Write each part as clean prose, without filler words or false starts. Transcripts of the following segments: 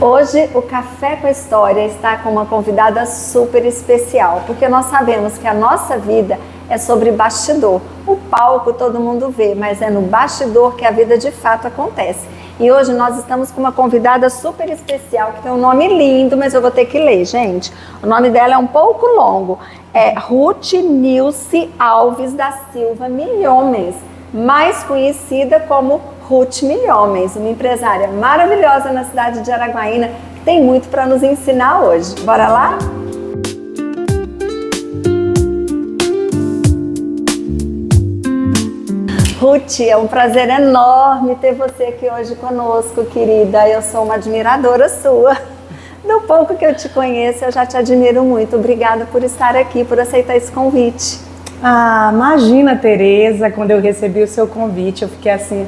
Hoje o Café com História está com uma convidada super especial, porque nós sabemos que a nossa vida é sobre bastidor. O palco todo mundo vê, mas é no bastidor que a vida de fato acontece. E hoje nós estamos com uma convidada super especial, que tem um nome lindo, mas eu vou ter que ler, gente. O nome dela é um pouco longo. É Ruth Nilce Alves da Silva Milhomens, mais conhecida como Ruth Milhomens, uma empresária maravilhosa na cidade de Araguaína, que tem muito para nos ensinar hoje. Bora lá? Ruth, é um prazer enorme ter você aqui hoje conosco, querida. Eu sou uma admiradora sua. Do pouco que eu te conheço, eu já te admiro muito. Obrigada por estar aqui, por aceitar esse convite. Ah, imagina, Tereza, quando eu recebi o seu convite, eu fiquei assim,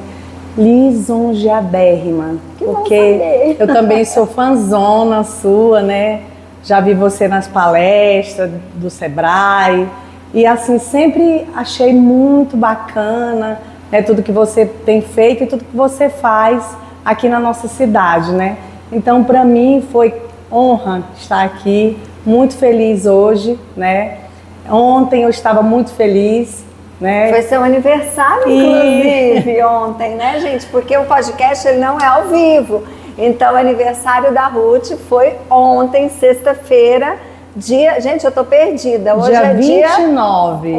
lisonjeadérrima, porque eu também sou fãzona sua, né? Já vi você nas palestras do Sebrae e assim, sempre achei muito bacana, né, tudo que você tem feito e tudo que você faz aqui na nossa cidade, né? Então, para mim, foi honra estar aqui, muito feliz hoje, né? Ontem eu estava muito feliz, né? Foi seu aniversário, inclusive, ontem, né, gente? Porque o podcast ele não é ao vivo. Então, o aniversário da Ruth foi ontem, sexta-feira, dia... Gente, eu tô perdida. Hoje dia é 29.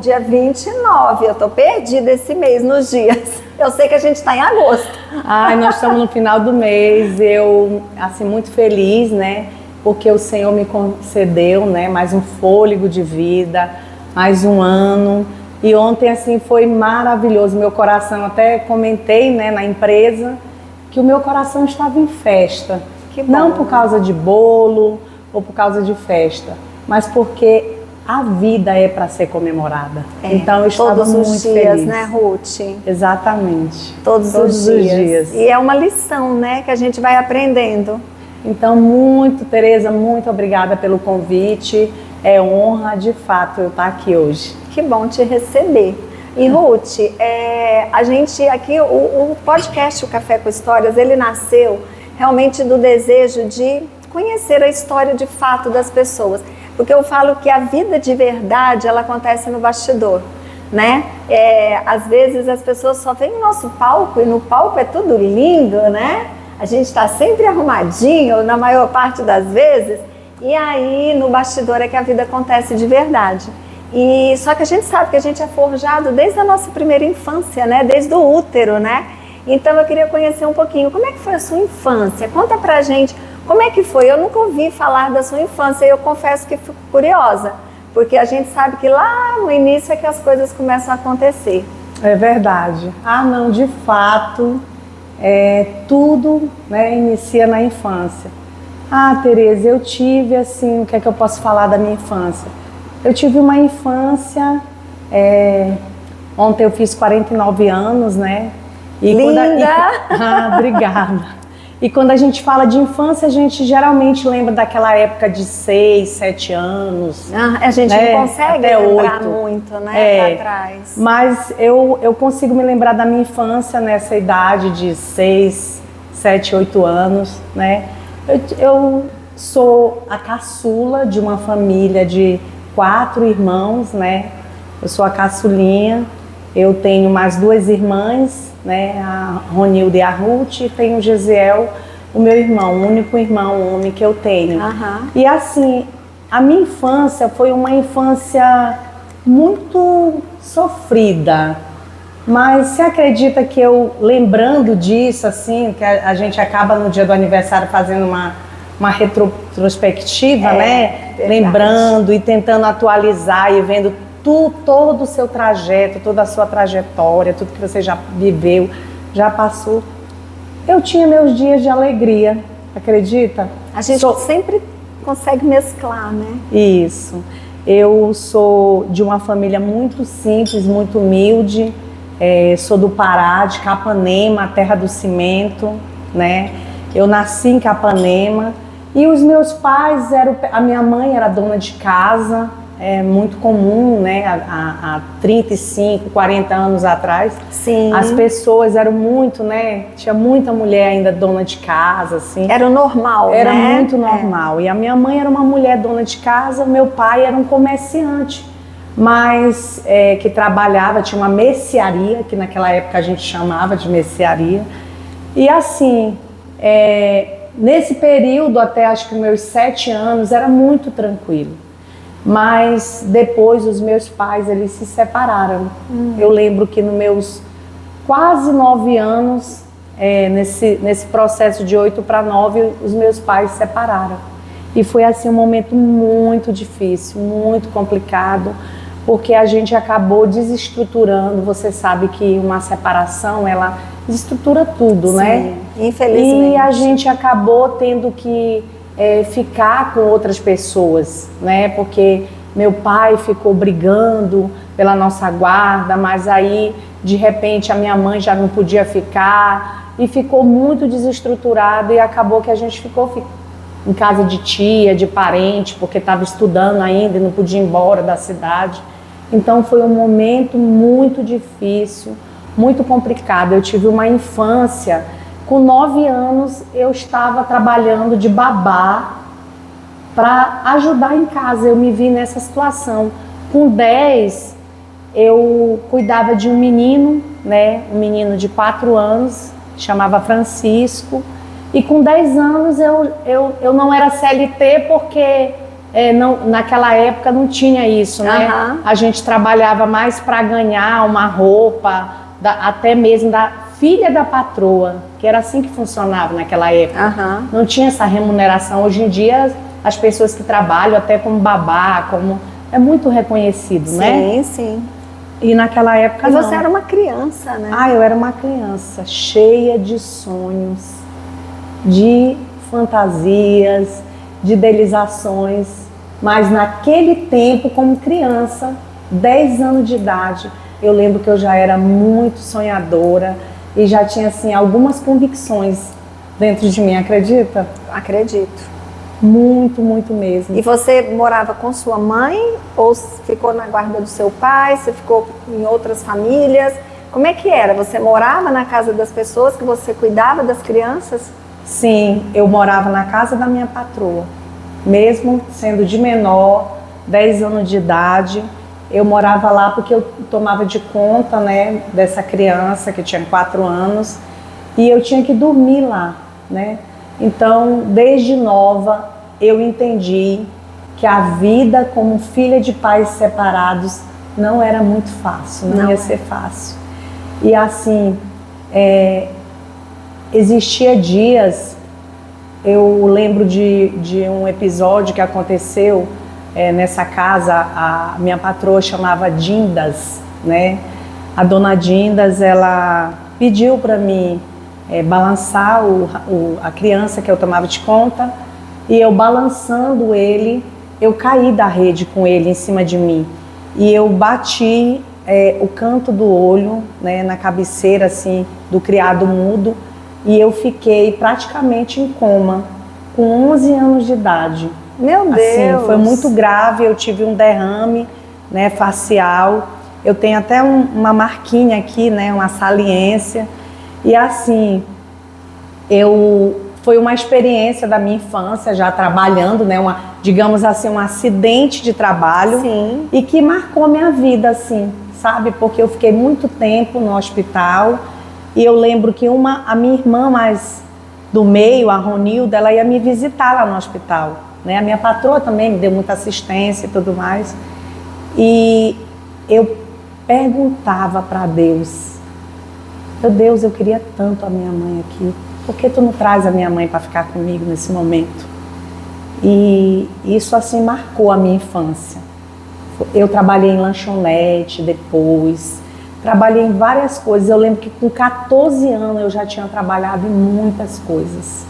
Dia 29. Eu tô perdida esse mês, nos dias. Eu sei que a gente tá em agosto. Ai, nós estamos no final do mês. Eu, assim, muito feliz, né? Porque o Senhor me concedeu, né, mais um fôlego de vida, mais um ano. E ontem, assim, foi maravilhoso. Meu coração, até comentei, né, na empresa, que o meu coração estava em festa. Que bom, não por causa de bolo ou por causa de festa, mas porque a vida é para ser comemorada. Então, eu estava todos muito os dias, feliz. né, Ruth? Exatamente. Todos os dias. E é uma lição, né, que a gente vai aprendendo. Então, Tereza, muito obrigada pelo convite. É honra, de fato, eu estar aqui hoje. Que bom te receber. E Ruth, a gente aqui, o podcast, o Café com Histórias, ele nasceu realmente do desejo de conhecer a história de fato das pessoas. Porque eu falo que a vida de verdade, ela acontece no bastidor, né? Às vezes as pessoas só veem o nosso palco e no palco é tudo lindo, né? A gente está sempre arrumadinho, na maior parte das vezes, e aí no bastidor é que a vida acontece de verdade. E só que a gente sabe que a gente é forjado desde a nossa primeira infância, né? Desde o útero, né? Então eu queria conhecer um pouquinho, como é que foi a sua infância? Conta pra gente, como é que foi? Eu nunca ouvi falar da sua infância e eu confesso que fico curiosa, porque a gente sabe que lá no início é que as coisas começam a acontecer. É verdade. Ah, não, de fato... tudo, né, inicia na infância. Ah, Tereza, eu tive assim, o que é que eu posso falar da minha infância? Eu tive uma infância, ontem eu fiz 49 anos, né? E Linda! Obrigada. E quando a gente fala de infância, a gente geralmente lembra daquela época de 6, 7 anos. A gente né? não consegue até lembrar 8. muito, né, pra trás. Mas eu consigo me lembrar da minha infância nessa idade de 6, 7, 8 anos, né? Eu sou a caçula de uma família de 4 irmãos, né? Eu sou a caçulinha, eu tenho mais 2 irmãs, né, a Ronilda e a Ruth, e tenho o Gesiel, o meu irmão, o único irmão homem que eu tenho. E assim, a minha infância foi uma infância muito sofrida, mas você acredita que eu, lembrando disso, assim, que a gente acaba no dia do aniversário fazendo uma retrospectiva, né, verdade. Lembrando e tentando atualizar e vendo todo o seu trajeto, toda a sua trajetória, tudo que você já viveu, já passou. Eu tinha meus dias de alegria, acredita? A gente sempre consegue mesclar, né? Isso. Eu sou de uma família muito simples, muito humilde. Sou do Pará, de Capanema, a terra do cimento, né? Eu nasci em Capanema e os meus pais a minha mãe era dona de casa. muito comum, né? Há 35, 40 anos atrás. Sim. As pessoas eram muito, né? Tinha muita mulher ainda dona de casa, assim. Era o normal, Era né? muito normal. E a minha mãe era uma mulher dona de casa, meu pai era um comerciante, mas que trabalhava, tinha uma mercearia, que naquela época a gente chamava de mercearia. E assim, nesse período, até acho que meus 7 anos, era muito tranquilo. Mas depois os meus pais, eles se separaram. Eu lembro que nos meus quase 9 anos, nesse processo de 8 para 9, os meus pais se separaram. E foi assim um momento muito difícil, muito complicado, porque a gente acabou desestruturando. Você sabe que uma separação, ela desestrutura tudo, Sim, né? Infelizmente. E a gente acabou tendo que ficar com outras pessoas, né? Porque meu pai ficou brigando pela nossa guarda, mas aí de repente a minha mãe já não podia ficar e ficou muito desestruturado, e acabou que a gente ficou em casa de tia, de parente, porque estava estudando ainda e não podia ir embora da cidade. Então foi um momento muito difícil, muito complicado. Eu tive uma infância. Com 9 anos, eu estava trabalhando de babá para ajudar em casa. Eu me vi nessa situação. Com 10, eu cuidava de um menino, né? Um menino de 4 anos, chamava Francisco. E com 10 anos, eu não era CLT porque naquela época não tinha isso, né? Uhum. A gente trabalhava mais para ganhar uma roupa, até mesmo da filha da patroa, que era assim que funcionava naquela época. Uhum. Não tinha essa remuneração. Hoje em dia, as pessoas que trabalham até como babá, é muito reconhecido, né? Sim, sim. E naquela época E não. você era uma criança, né? Eu era uma criança cheia de sonhos, de fantasias, de idealizações. Mas naquele tempo, como criança, 10 anos de idade, eu lembro que eu já era muito sonhadora e já tinha assim algumas convicções dentro de mim, acredita? Acredito. Muito, muito mesmo. E você morava com sua mãe ou ficou na guarda do seu pai? Você ficou em outras famílias? Como é que era? Você morava na casa das pessoas que você cuidava das crianças? Sim, eu morava na casa da minha patroa. Mesmo sendo de menor, 10 anos de idade, eu morava lá porque eu tomava de conta, né, dessa criança que tinha 4 anos, e eu tinha que dormir lá, né? Então, desde nova, eu entendi que a vida como filha de pais separados não era muito fácil, não ia ser fácil. E assim, existia dias, eu lembro de um episódio que aconteceu nessa casa. A minha patroa chamava Dindas, né? A dona Dindas, ela pediu para mim balançar a criança que eu tomava de conta, e eu balançando ele, eu caí da rede com ele em cima de mim, e eu bati o canto do olho, né, na cabeceira assim do criado mudo, e eu fiquei praticamente em coma com 11 anos de idade. Meu Deus! Assim, foi muito grave, eu tive um derrame, né, facial. Eu tenho até uma marquinha aqui, né, uma saliência. E assim, foi uma experiência da minha infância, já trabalhando, né, digamos assim, um acidente de trabalho. Sim. E que marcou a minha vida, assim, sabe? Porque eu fiquei muito tempo no hospital, e eu lembro que a minha irmã mais do meio, a Ronilda, ela ia me visitar lá no hospital, né? A minha patroa também me deu muita assistência e tudo mais. E eu perguntava para Deus: meu Deus, eu queria tanto a minha mãe aqui, por que tu não traz a minha mãe para ficar comigo nesse momento? E isso assim marcou a minha infância. Eu trabalhei em lanchonete depois, trabalhei em várias coisas. Eu lembro que com 14 anos eu já tinha trabalhado em muitas coisas,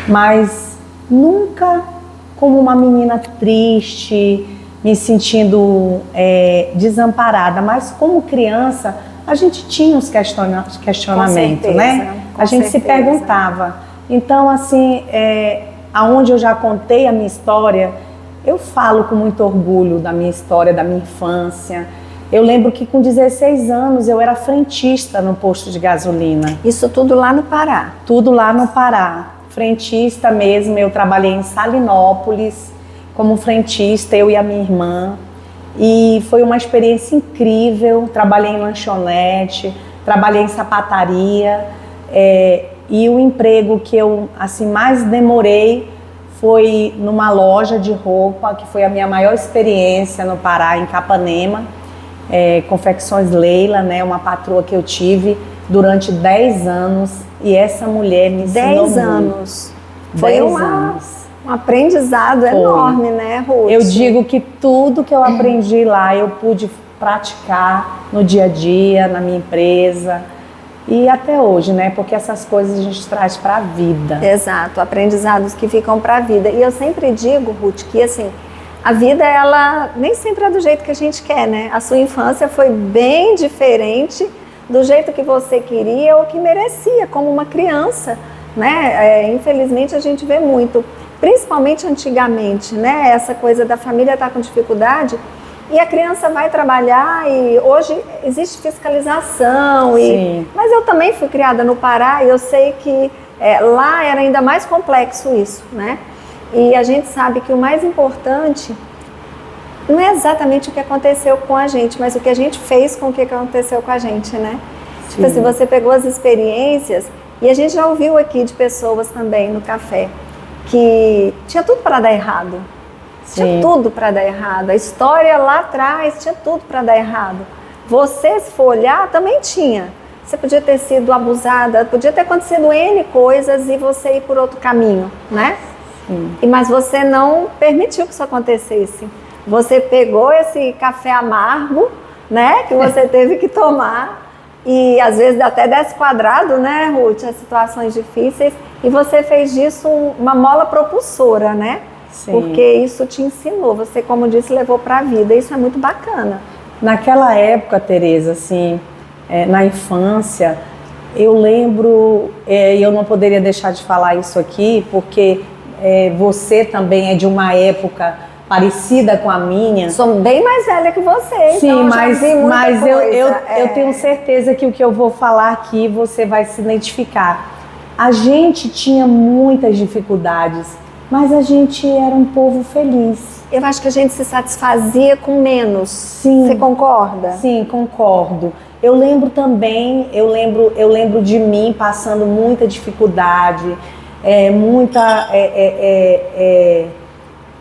mas nunca como uma menina triste, me sentindo desamparada, mas como criança a gente tinha os questionamentos, né? A gente se perguntava. Então, assim, aonde eu já contei a minha história, eu falo com muito orgulho da minha história, da minha infância. Eu lembro que com 16 anos eu era frentista no posto de gasolina. Isso tudo lá no Pará? Tudo lá no Pará. Frentista mesmo, eu trabalhei em Salinópolis como frentista, eu e a minha irmã. E foi uma experiência incrível. Trabalhei em lanchonete, trabalhei em sapataria. E o emprego que eu assim, mais demorei foi numa loja de roupa, que foi a minha maior experiência no Pará, em Capanema. Confecções Leila, né, uma patroa que eu tive durante 10 anos, e essa mulher me ensinou 10 anos. Foi 10 anos. Um aprendizado enorme, né, Ruth? Eu digo que tudo que eu aprendi lá eu pude praticar no dia a dia, na minha empresa e até hoje, né, porque essas coisas a gente traz para a vida. Exato, aprendizados que ficam para a vida. E eu sempre digo, Ruth, que assim, a vida, ela nem sempre é do jeito que a gente quer, né? A sua infância foi bem diferente do jeito que você queria ou que merecia, como uma criança, né? Infelizmente, a gente vê muito, principalmente antigamente, né? Essa coisa da família estar com dificuldade e a criança vai trabalhar e hoje existe fiscalização. Mas eu também fui criada no Pará e eu sei que lá era ainda mais complexo isso, né? E a gente sabe que o mais importante não é exatamente o que aconteceu com a gente, mas o que a gente fez com o que aconteceu com a gente, né? Sim. Tipo assim, você pegou as experiências e a gente já ouviu aqui de pessoas também no café que tinha tudo para dar errado. Sim. Tinha tudo para dar errado. A história lá atrás tinha tudo para dar errado. Você, se for olhar, também tinha. Você podia ter sido abusada, podia ter acontecido N coisas e você ir por outro caminho, né? Mas você não permitiu que isso acontecesse. Você pegou esse café amargo, né, que você teve que tomar e às vezes até 10 quadrado, né, Ruth, as situações difíceis, e você fez disso uma mola propulsora, né? Sim. Porque isso te ensinou, você, como disse, levou para a vida. Isso é muito bacana. Naquela época, Tereza, assim, na infância, eu lembro, e eu não poderia deixar de falar isso aqui, porque você também é de uma época parecida com a minha. Sou bem mais velha que você. Sim, então mas eu tenho certeza que o que eu vou falar aqui você vai se identificar. A gente tinha muitas dificuldades, mas a gente era um povo feliz. Eu acho que a gente se satisfazia com menos. Sim. Você concorda? Sim, concordo. Eu lembro também, eu lembro de mim passando muita dificuldade. Muita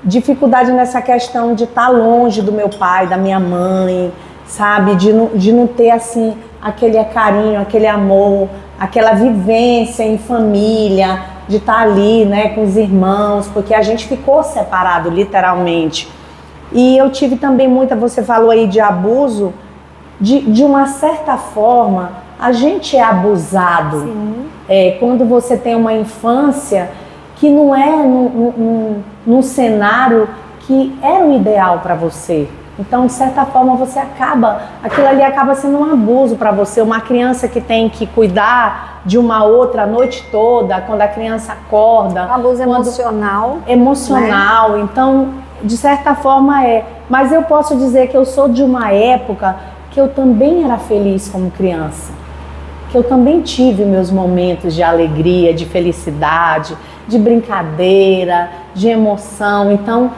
dificuldade nessa questão de estar longe do meu pai, da minha mãe, sabe? De não ter assim aquele carinho, aquele amor, aquela vivência em família, de estar ali, né, com os irmãos, porque a gente ficou separado, literalmente. E eu tive também você falou aí de abuso, de uma certa forma, a gente é abusado. Sim. Quando você tem uma infância que não é num cenário que era o ideal para você. Então, de certa forma, aquilo ali acaba sendo um abuso para você. Uma criança que tem que cuidar de uma outra a noite toda, quando a criança acorda. Abuso emocional. Emocional, né? Então, de certa forma Mas eu posso dizer que eu sou de uma época que eu também era feliz como criança. Que eu também tive meus momentos de alegria, de felicidade, de brincadeira, de emoção. Então,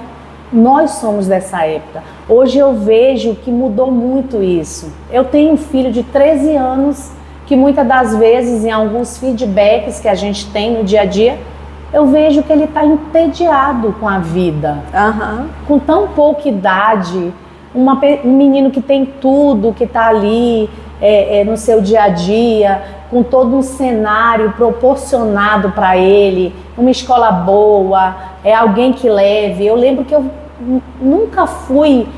nós somos dessa época. Hoje eu vejo que mudou muito isso. Eu tenho um filho de 13 anos que muitas das vezes, em alguns feedbacks que a gente tem no dia a dia, eu vejo que ele está entediado com a vida. Uhum. Com tão pouca idade, um menino que tem tudo, que está ali no seu dia a dia, com todo um cenário proporcionado para ele, uma escola boa, alguém que leve. Eu lembro que eu nunca fui,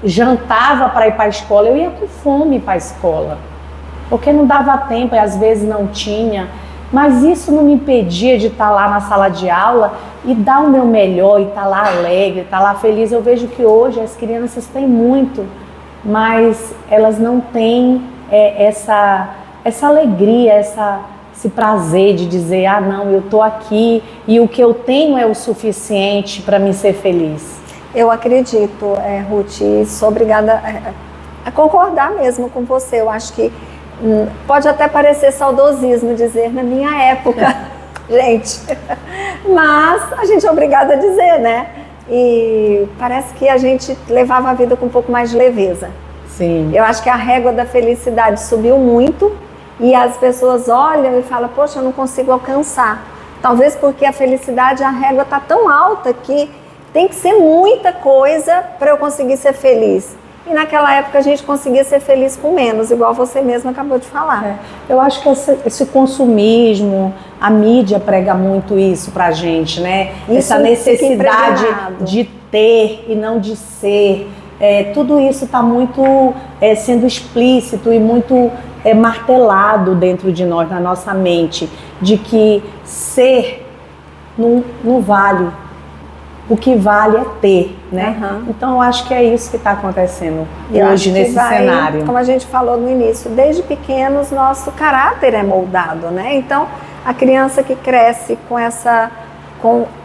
jantava para ir para a escola, eu ia com fome para a escola, porque não dava tempo e às vezes não tinha, mas isso não me impedia de estar lá na sala de aula e dar o meu melhor, e estar lá alegre, estar lá feliz. Eu vejo que hoje as crianças têm muito, mas elas não têm essa alegria, esse prazer de dizer, ah não, eu estou aqui e o que eu tenho é o suficiente para me ser feliz? Eu acredito, Ruth, e sou obrigada a concordar mesmo com você. Eu acho que pode até parecer saudosismo dizer na minha época, gente, mas a gente é obrigada a dizer, né? E parece que a gente levava a vida com um pouco mais de leveza. Sim. Eu acho que a régua da felicidade subiu muito e as pessoas olham e falam, poxa, eu não consigo alcançar. Talvez porque a felicidade, a régua está tão alta que tem que ser muita coisa para eu conseguir ser feliz. E naquela época a gente conseguia ser feliz com menos, igual você mesma acabou de falar. Eu acho que esse consumismo, a mídia prega muito isso pra gente, né? Essa necessidade de ter e não de ser. Tudo isso está muito sendo explícito e muito martelado dentro de nós, na nossa mente, de que ser não vale. O que vale é ter, né? Uhum. Então eu acho que é isso que está acontecendo hoje nesse cenário. Como a gente falou no início, desde pequenos nosso caráter é moldado, né? Então a criança que cresce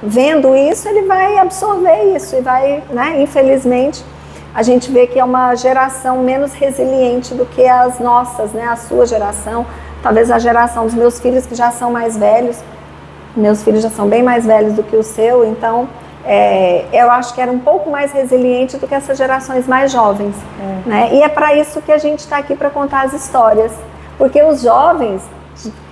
vendo isso, ele vai absorver isso e vai, né? Infelizmente, a gente vê que é uma geração menos resiliente do que as nossas, né? A sua geração, talvez a geração dos meus filhos que já são mais velhos. Meus filhos já são bem mais velhos do que o seu, então eu acho que era um pouco mais resiliente do que essas gerações mais jovens, né? E é para isso que a gente está aqui, para contar as histórias, porque os jovens,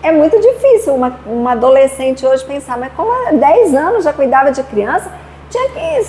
é muito difícil uma adolescente hoje pensar, mas como há 10 anos já cuidava de criança, tinha que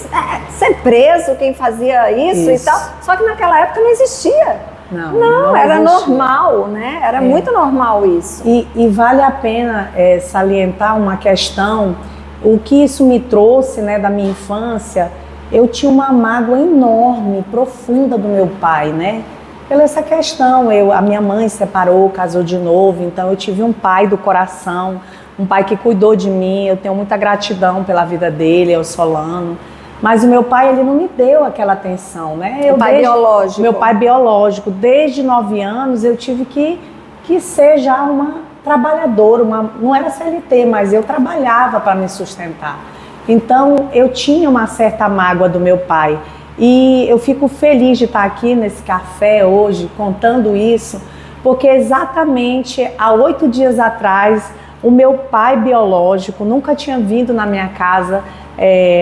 ser preso quem fazia isso e tal, só que naquela época não existia. Não era normal, né? Era muito normal isso. E vale a pena salientar uma questão. O que isso me trouxe, né, da minha infância, eu tinha uma mágoa enorme, profunda do meu pai, né? Pela essa questão, a minha mãe separou, casou de novo, então eu tive um pai do coração, um pai que cuidou de mim, eu tenho muita gratidão pela vida dele, é o Solano. Mas o meu pai, ele não me deu aquela atenção, né? Biológico. Meu pai biológico. Desde 9 anos eu tive que ser já uma trabalhadora, não era CLT, mas eu trabalhava para me sustentar. Então eu tinha uma certa mágoa do meu pai. E eu fico feliz de estar aqui nesse café hoje, contando isso, porque exatamente há 8 dias atrás, o meu pai biológico nunca tinha vindo na minha casa.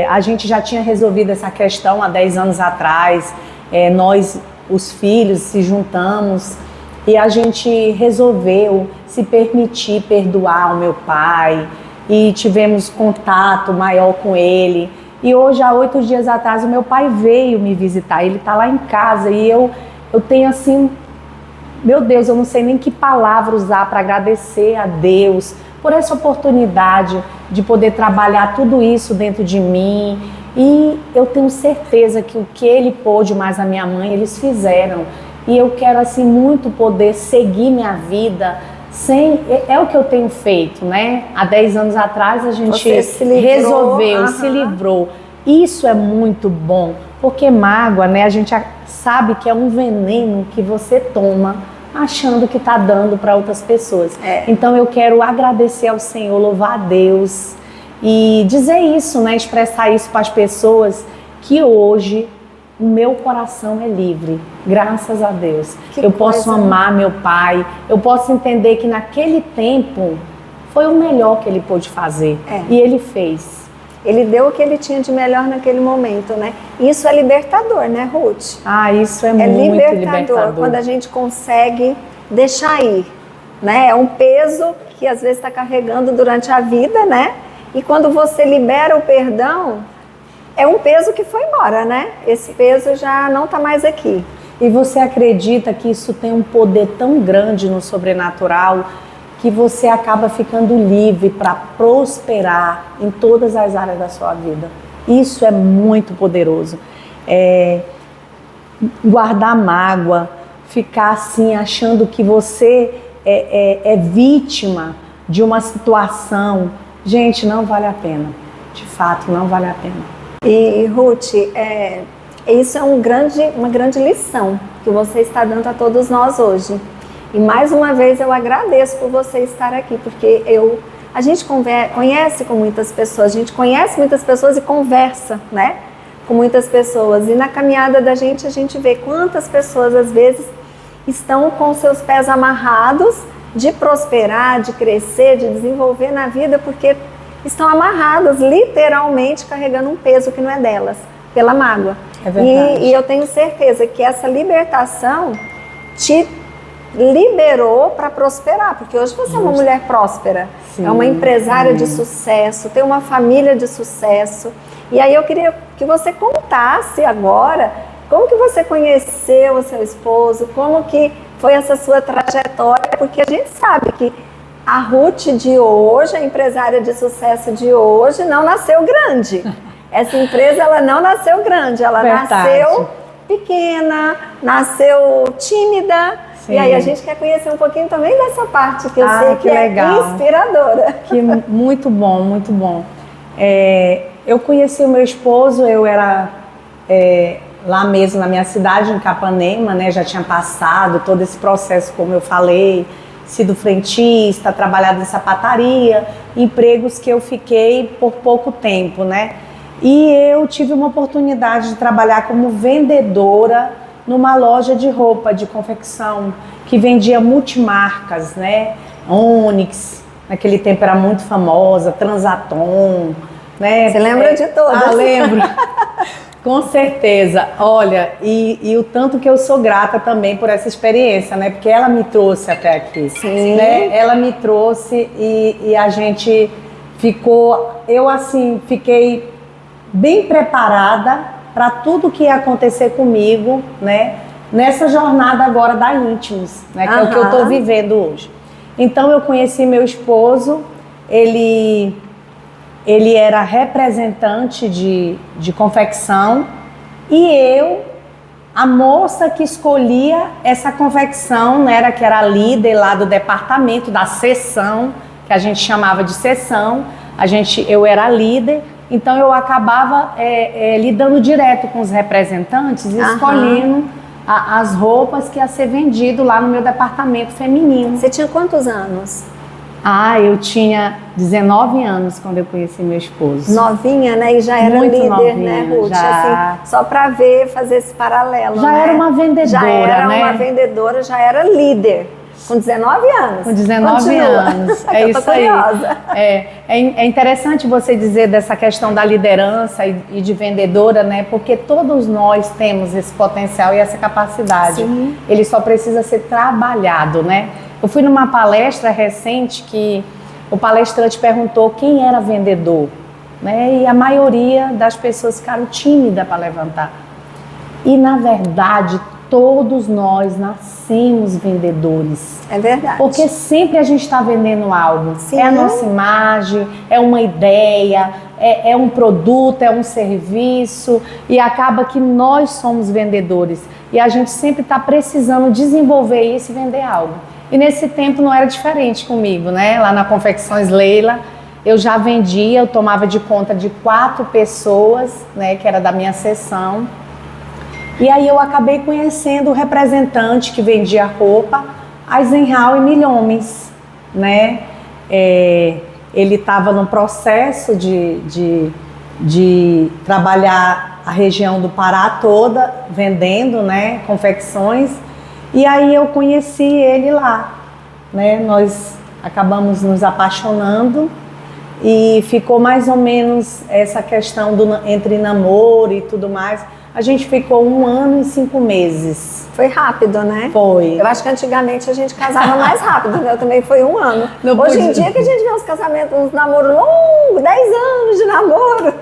A gente já tinha resolvido essa questão há 10 anos atrás. Nós, os filhos, se juntamos e a gente resolveu se permitir perdoar o meu pai e tivemos contato maior com ele. E hoje, há 8 dias atrás, o meu pai veio me visitar, ele está lá em casa e eu tenho assim, meu Deus, eu não sei nem que palavra usar para agradecer a Deus por essa oportunidade de poder trabalhar tudo isso dentro de mim. E eu tenho certeza que o que ele pôde, mais a minha mãe, eles fizeram. E eu quero assim muito poder seguir minha vida é o que eu tenho feito, né? Há 10 anos atrás a gente resolveu, se livrou. Isso é muito bom, porque mágoa, né? A gente sabe que é um veneno que você toma achando que está dando para outras pessoas. Então eu quero agradecer ao Senhor, louvar a Deus e dizer isso, né? Expressar isso para as pessoas, que hoje o meu coração é livre, graças a Deus. Eu posso amar meu pai, eu posso entender que naquele tempo foi o melhor que ele pôde fazer. E ele fez. Ele deu o que ele tinha de melhor naquele momento, né? Isso é libertador, né, Ruth? Isso é muito libertador. Quando a gente consegue deixar ir, né? É um peso que às vezes está carregando durante a vida, né? E quando você libera o perdão, é um peso que foi embora, né? Esse peso já não está mais aqui. E você acredita que isso tem um poder tão grande no sobrenatural que você acaba ficando livre para prosperar em todas as áreas da sua vida? Isso é muito poderoso. Guardar mágoa, ficar assim achando que você é vítima de uma situação, gente, não vale a pena. De fato, não vale a pena. E Ruth, isso é uma grande lição que você está dando a todos nós hoje. E mais uma vez eu agradeço por você estar aqui, porque a gente conhece com muitas pessoas, a gente conhece muitas pessoas e conversa, né, com muitas pessoas. E na caminhada da gente, a gente vê quantas pessoas, às vezes, estão com seus pés amarrados de prosperar, de crescer, de desenvolver na vida, porque estão amarradas, literalmente carregando um peso que não é delas, pela mágoa. É verdade. E eu tenho certeza que essa libertação te liberou para prosperar, porque hoje você é uma mulher próspera, Sim, é uma empresária de sucesso, tem uma família de sucesso. E aí eu queria que você contasse agora como que você conheceu o seu esposo, como que foi essa sua trajetória, porque a gente sabe que a Ruth de hoje, a empresária de sucesso de hoje, não nasceu grande. Essa empresa, ela não nasceu grande, ela nasceu pequena, nasceu tímida. Sim. E aí a gente quer conhecer um pouquinho também dessa parte que eu sei que legal. É inspiradora. Que muito bom, muito bom. Eu conheci o meu esposo, eu era lá mesmo na minha cidade, em Capanema, né? Já tinha passado todo esse processo, como eu falei, sido frentista, trabalhado em sapataria, empregos que eu fiquei por pouco tempo, né? E eu tive uma oportunidade de trabalhar como vendedora numa loja de roupa de confecção que vendia multimarcas, né? Onyx, naquele tempo era muito famosa, Transatom, né? Você lembra de todas? Ah, lembro. Com certeza. Olha, e o tanto que eu sou grata também por essa experiência, né? Porque ela me trouxe até aqui. Sim. Né? Ela me trouxe e a gente ficou... Eu, assim, fiquei bem preparada para tudo que ia acontecer comigo, né? Nessa jornada agora da Íntimos, né? Que é o que eu estou vivendo hoje. Então, eu conheci meu esposo, ele era representante de confecção e eu, a moça que escolhia essa confecção, né, que era a líder lá do departamento, da seção, que a gente chamava de seção, eu era a líder, então eu acabava lidando direto com os representantes e escolhendo as roupas que ia ser vendido lá no meu departamento feminino. Você tinha quantos anos? Eu tinha 19 anos quando eu conheci meu esposo. Novinha, né? E já era muito líder, novinha, né, Ruth? Já... Assim, só para fazer esse paralelo, já né? era uma vendedora, já era né? uma vendedora, já era líder. Com 19 anos. Com 19 Continua. anos. É isso aí. É interessante você dizer dessa questão da liderança e de vendedora, né? Porque todos nós temos esse potencial e essa capacidade. Sim. Ele só precisa ser trabalhado, né? Eu fui numa palestra recente que o palestrante perguntou quem era vendedor, né? E a maioria das pessoas ficaram tímidas para levantar. E, na verdade, todos nós nascemos vendedores. É verdade. Porque sempre a gente está vendendo algo. Sim. É a nossa imagem, é uma ideia, é um produto, é um serviço. E acaba que nós somos vendedores. E a gente sempre está precisando desenvolver isso e vender algo. E nesse tempo não era diferente comigo, né? Lá na Confecções Leila, eu já vendia, eu tomava de conta de 4 pessoas, né? Que era da minha seção. E aí eu acabei conhecendo o representante que vendia roupa, Eisenhower Milhomens, né? Ele estava no processo de trabalhar a região do Pará toda, vendendo, né, confecções. E aí eu conheci ele lá, né? Nós acabamos nos apaixonando e ficou mais ou menos essa questão entre namoro e tudo mais. A gente ficou 1 ano e 5 meses. Foi rápido, né? Foi. Eu acho que antigamente a gente casava mais rápido, né? Eu também foi 1 ano. Hoje em dia que a gente vê uns casamentos, uns namoros longos, 10 anos de namoro.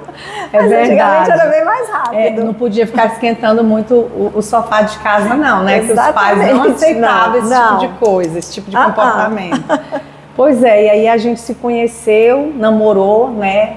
Mas verdade. Antigamente era bem mais rápido. Não podia ficar esquentando muito o sofá de casa, não, né? Exatamente. Que os pais não aceitavam esse tipo de coisa, esse tipo de comportamento. Pois é, e aí a gente se conheceu, namorou, né?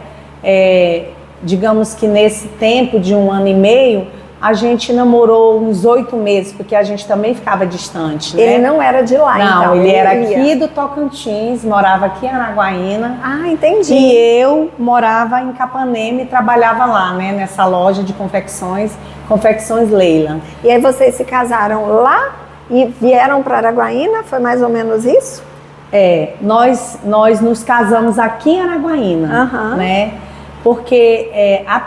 Digamos que nesse tempo de 1 ano e meio, a gente namorou uns 8 meses, porque a gente também ficava distante, né? Ele não era de lá, não, então? Ele era aqui do Tocantins, morava aqui em Araguaína. Ah, entendi. E eu morava em Capanema e trabalhava lá, né? Nessa loja de confecções Leila. E aí vocês se casaram lá E vieram para Araguaína? Foi mais ou menos isso? Nós nos casamos aqui em Araguaína, né? Porque a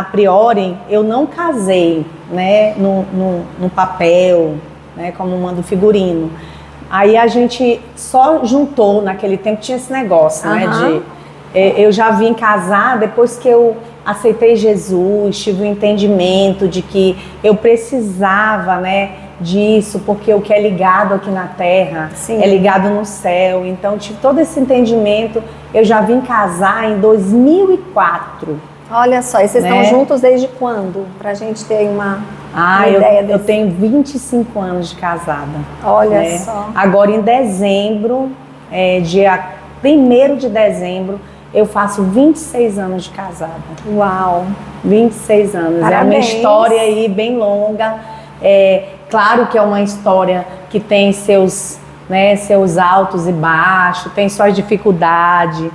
priori, eu não casei, né, no papel, né, como manda o figurino. Aí a gente só juntou, naquele tempo tinha esse negócio, né, eu já vim casar depois que eu aceitei Jesus, tive o entendimento de que eu precisava, né, disso, porque o que é ligado aqui na terra é ligado no céu. Então tive todo esse entendimento. Eu já vim casar em 2004. Olha só, e vocês estão juntos desde quando? Pra gente ter uma ideia eu tenho 25 anos de casada. Olha só. Agora em dezembro, dia 1º de dezembro, eu faço 26 anos de casada. Uau! 26 anos. Parabéns. É uma história aí bem longa. Claro que é uma história que tem seus altos e baixos, tem suas dificuldades,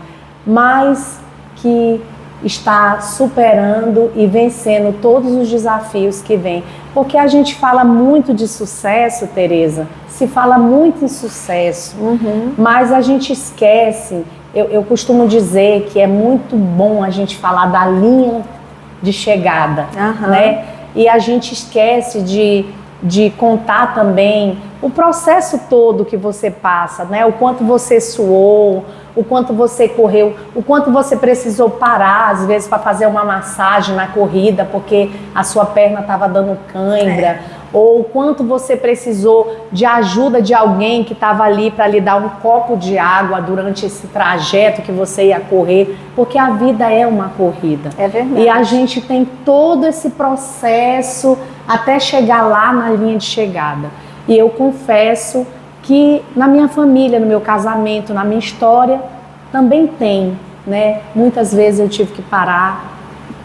mas que está superando e vencendo todos os desafios que vêm. Porque a gente fala muito de sucesso, Tereza, se fala muito em sucesso, mas a gente esquece, eu costumo dizer que é muito bom a gente falar da linha de chegada, né? E a gente esquece de contar também o processo todo que você passa, né? O quanto você suou, o quanto você correu, o quanto você precisou parar, às vezes, para fazer uma massagem na corrida, porque a sua perna estava dando cãibra, ou o quanto você precisou de ajuda de alguém que estava ali para lhe dar um copo de água durante esse trajeto que você ia correr, porque a vida é uma corrida. É verdade. E a gente tem todo esse processo até chegar lá na linha de chegada. E eu confesso que na minha família, no meu casamento, na minha história, também tem, né? Muitas vezes eu tive que parar.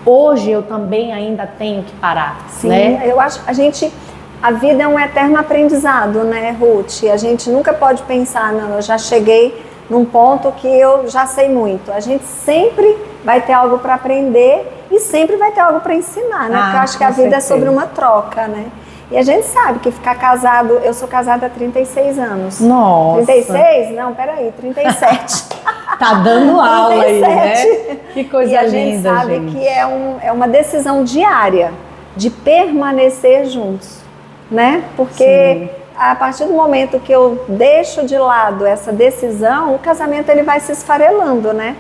Hoje eu também ainda tenho que parar. Sim, né? Eu acho a vida é um eterno aprendizado, né, Ruth? A gente nunca pode pensar, não, eu já cheguei num ponto que eu já sei muito. A gente sempre vai ter algo para aprender e sempre vai ter algo para ensinar, né? Porque eu acho que a vida é sobre uma troca, né? E a gente sabe que ficar casado... Eu sou casada há 36 anos. Nossa! 36? Não, peraí, 37. Tá dando aula 37. aí, né? Que coisa linda, gente. E a gente sabe que é uma decisão diária de permanecer juntos, né? Porque a partir do momento que eu deixo de lado essa decisão, o casamento ele vai se esfarelando, né?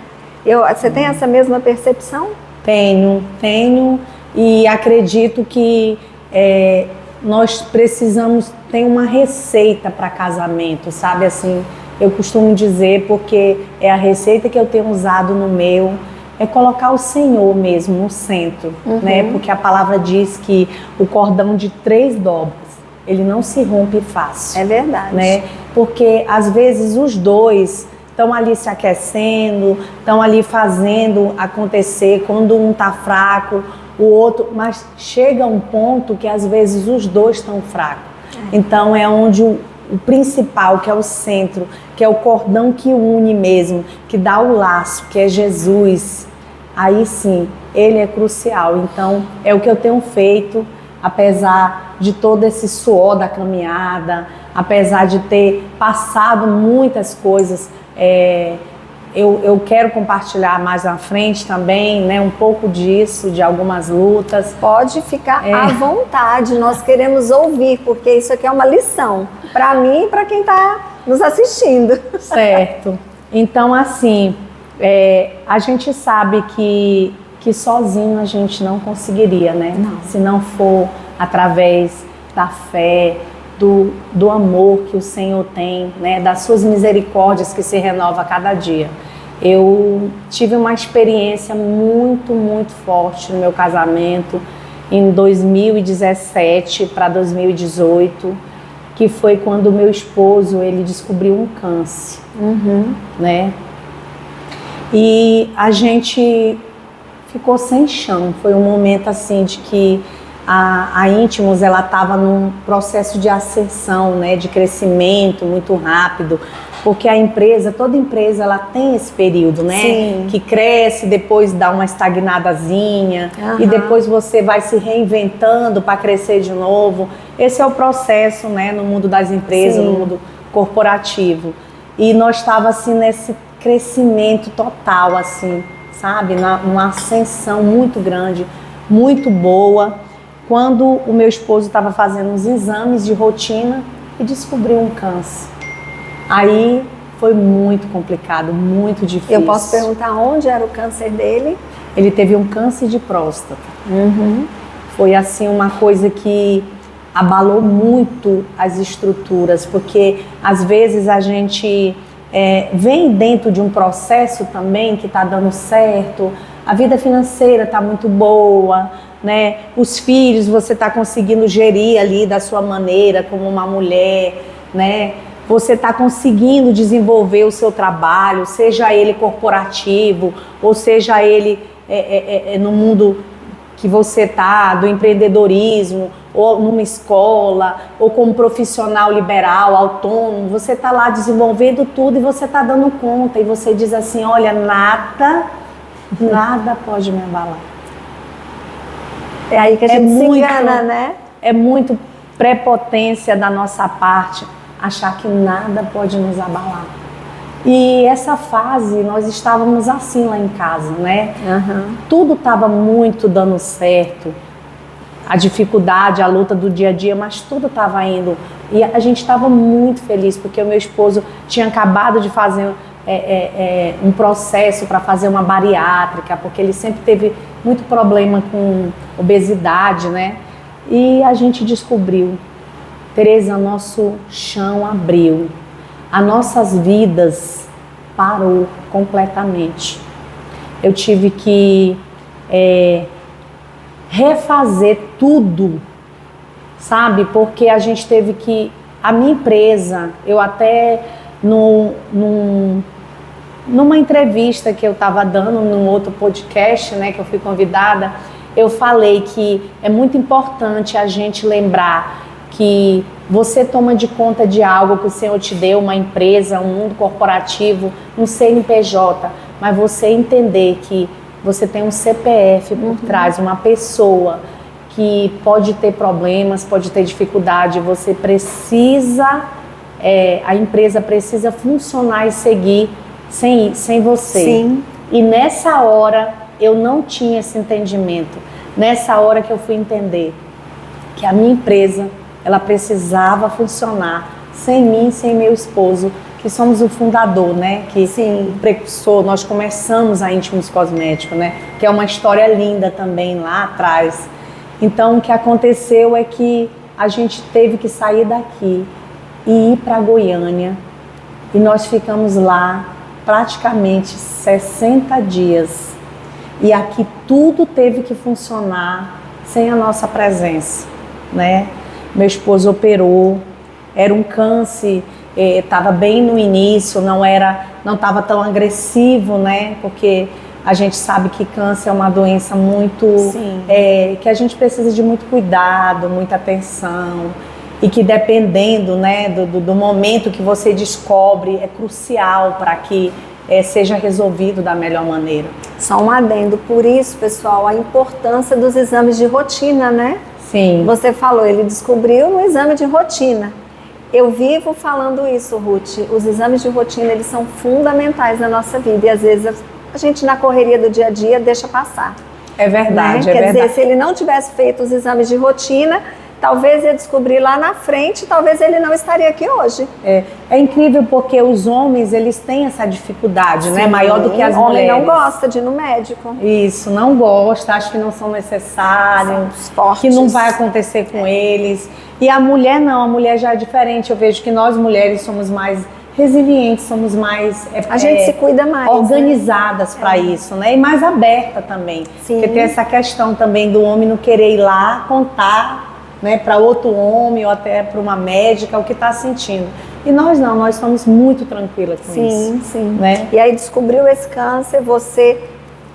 Você tem essa mesma percepção? Tenho. E acredito que... nós precisamos ter uma receita para casamento, sabe? Assim, eu costumo dizer, porque é a receita que eu tenho usado no meu, é colocar o Senhor mesmo no centro, né? Porque a palavra diz que o cordão de 3 dobras, ele não se rompe fácil. É verdade. Né? Porque às vezes os dois estão ali se aquecendo, estão ali fazendo acontecer, quando um está fraco, o outro, mas chega um ponto que às vezes os dois estão fracos. Então é onde o principal, que é o centro, que é o cordão que une mesmo, que dá o laço, que é Jesus, aí sim, ele é crucial. Então é o que eu tenho feito, apesar de todo esse suor da caminhada, apesar de ter passado muitas coisas, eu quero compartilhar mais à frente também, né, um pouco disso, de algumas lutas. Pode ficar à vontade, nós queremos ouvir, porque isso aqui é uma lição para mim e para quem está nos assistindo. Certo. Então, assim, a gente sabe que sozinho a gente não conseguiria, né? Não. Se não for através da fé, do amor que o Senhor tem, né, das suas misericórdias que se renova a cada dia. Eu tive uma experiência muito, muito forte no meu casamento em 2017 para 2018, que foi quando o meu esposo ele descobriu um câncer, né? E a gente ficou sem chão. Foi um momento assim de que a Íntimos, ela estava num processo de ascensão, né, de crescimento muito rápido, Porque a empresa, toda empresa, ela tem esse período, né? Sim. Que cresce, depois dá uma estagnadazinha, e depois você vai se reinventando para crescer de novo. Esse é o processo, né? No mundo das empresas, Sim. no mundo corporativo. E nós estávamos assim nesse crescimento total, assim, sabe? Uma ascensão muito grande, muito boa. Quando o meu esposo estava fazendo uns exames de rotina e descobriu um câncer. Aí foi muito complicado, muito difícil. Eu posso perguntar onde era o câncer dele? Ele teve um câncer de próstata. Foi assim uma coisa que abalou muito as estruturas, porque às vezes a gente vem dentro de um processo também que está dando certo, a vida financeira está muito boa, né? Os filhos você está conseguindo gerir ali da sua maneira como uma mulher, né? Você está conseguindo desenvolver o seu trabalho, seja ele corporativo, ou seja ele no mundo que você está, do empreendedorismo, ou numa escola, ou como profissional liberal, autônomo, você está lá desenvolvendo tudo e você está dando conta. E você diz assim, olha, nada pode me abalar. É aí que a gente se engana, né? É muito prepotência da nossa parte achar que nada pode nos abalar. E essa fase, nós estávamos assim lá em casa, né? Tudo estava muito dando certo. A dificuldade, a luta do dia a dia, mas tudo estava indo. E a gente estava muito feliz, porque o meu esposo tinha acabado de fazer um processo para fazer uma bariátrica, porque ele sempre teve muito problema com obesidade, né? E a gente descobriu, Tereza, nosso chão abriu, as nossas vidas parou completamente. Eu tive que refazer tudo, sabe? Porque a gente teve que... A minha empresa, eu até numa entrevista que eu estava dando num outro podcast, né, que eu fui convidada, eu falei que é muito importante a gente lembrar que você toma de conta de algo que o Senhor te deu, uma empresa, um mundo corporativo, um CNPJ, mas você entender que você tem um CPF por trás, uma pessoa que pode ter problemas, pode ter dificuldade, você precisa, a empresa precisa funcionar e seguir sem você. Sim. E nessa hora eu não tinha esse entendimento, nessa hora que eu fui entender que a minha empresa, ela precisava funcionar sem mim, sem meu esposo, que somos o fundador, né? Que Sim. O precursor, nós começamos a Íntimos Cosméticos, né? Que é uma história linda também lá atrás. Então, o que aconteceu é que a gente teve que sair daqui e ir para Goiânia. E nós ficamos lá praticamente 60 dias. E aqui tudo teve que funcionar sem a nossa presença, né? Meu esposo operou, era um câncer, estava bem no início, não estava tão agressivo, né? Porque a gente sabe que câncer é uma doença muito... que a gente precisa de muito cuidado, muita atenção. E que dependendo, né, do momento que você descobre, é crucial para que seja resolvido da melhor maneira. Só um adendo, por isso, pessoal, a importância dos exames de rotina, né? Sim. Você falou, ele descobriu no exame de rotina. Eu vivo falando isso, Ruth. Os exames de rotina, eles são fundamentais na nossa vida. E às vezes a gente, na correria do dia a dia, deixa passar. É verdade, né? Quer dizer, se ele não tivesse feito os exames de rotina, talvez ia descobrir lá na frente, talvez ele não estaria aqui hoje. É incrível porque os homens, eles têm essa dificuldade, né? Maior do que as mulheres. O homem não gosta de ir no médico. Isso, não gosta, acha que não são necessários, São fortes. Que não vai acontecer com eles. E a mulher não, a mulher já é diferente. Eu vejo que nós mulheres somos mais resilientes, somos mais a gente se cuida mais, organizadas, né? Para isso, né? E mais aberta também. Sim. Porque tem essa questão também do homem não querer ir lá contar, né, para outro homem ou até para uma médica o que está sentindo. E nós não, nós somos muito tranquilas com isso. Sim. Né? E aí descobriu esse câncer, você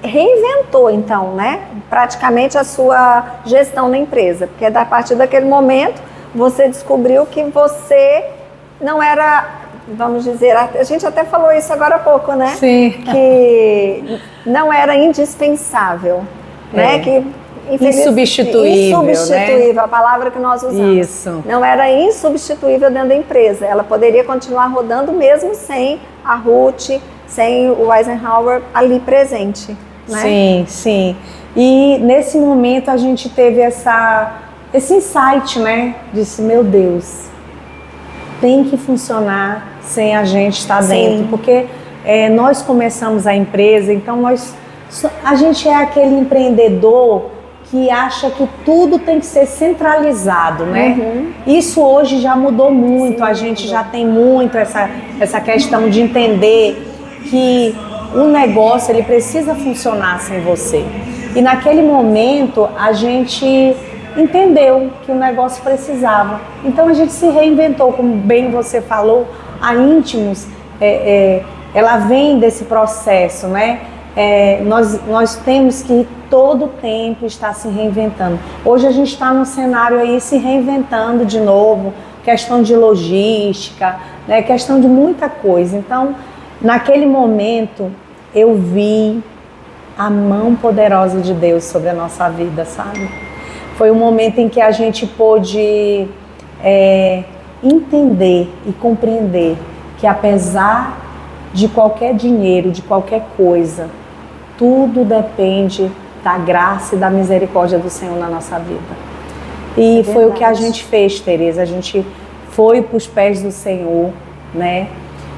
reinventou então, né, praticamente a sua gestão na empresa, porque a partir daquele momento você descobriu que você não era vamos dizer, a gente até falou isso agora há pouco, né? Sim. Que não era indispensável, né? Que insubstituível, né? A palavra que nós usamos. Isso. Não era insubstituível dentro da empresa. Ela poderia continuar rodando mesmo sem a Ruth, sem o Eisenhower ali presente, né? Sim, sim. E nesse momento a gente teve esse insight, né? Disse, meu Deus, tem que funcionar sem a gente estar dentro, porque nós começamos a empresa, então a gente é aquele empreendedor que acha que tudo tem que ser centralizado, né? Uhum. Isso hoje já mudou muito, Sim, a gente já tem muito essa questão de entender que o negócio ele precisa funcionar sem você. E naquele momento a gente entendeu que o negócio precisava. Então a gente se reinventou, como bem você falou, a Íntimos, ela vem desse processo, né? Nós temos que todo o tempo estar se reinventando. Hoje a gente está num cenário aí se reinventando de novo, questão de logística, né? Questão de muita coisa. Então, naquele momento, eu vi a mão poderosa de Deus sobre a nossa vida, sabe? Foi um momento em que a gente pôde entender e compreender que apesar de qualquer dinheiro, de qualquer coisa, tudo depende da graça e da misericórdia do Senhor na nossa vida. E foi o que a gente fez, Tereza. A gente foi para os pés do Senhor, né?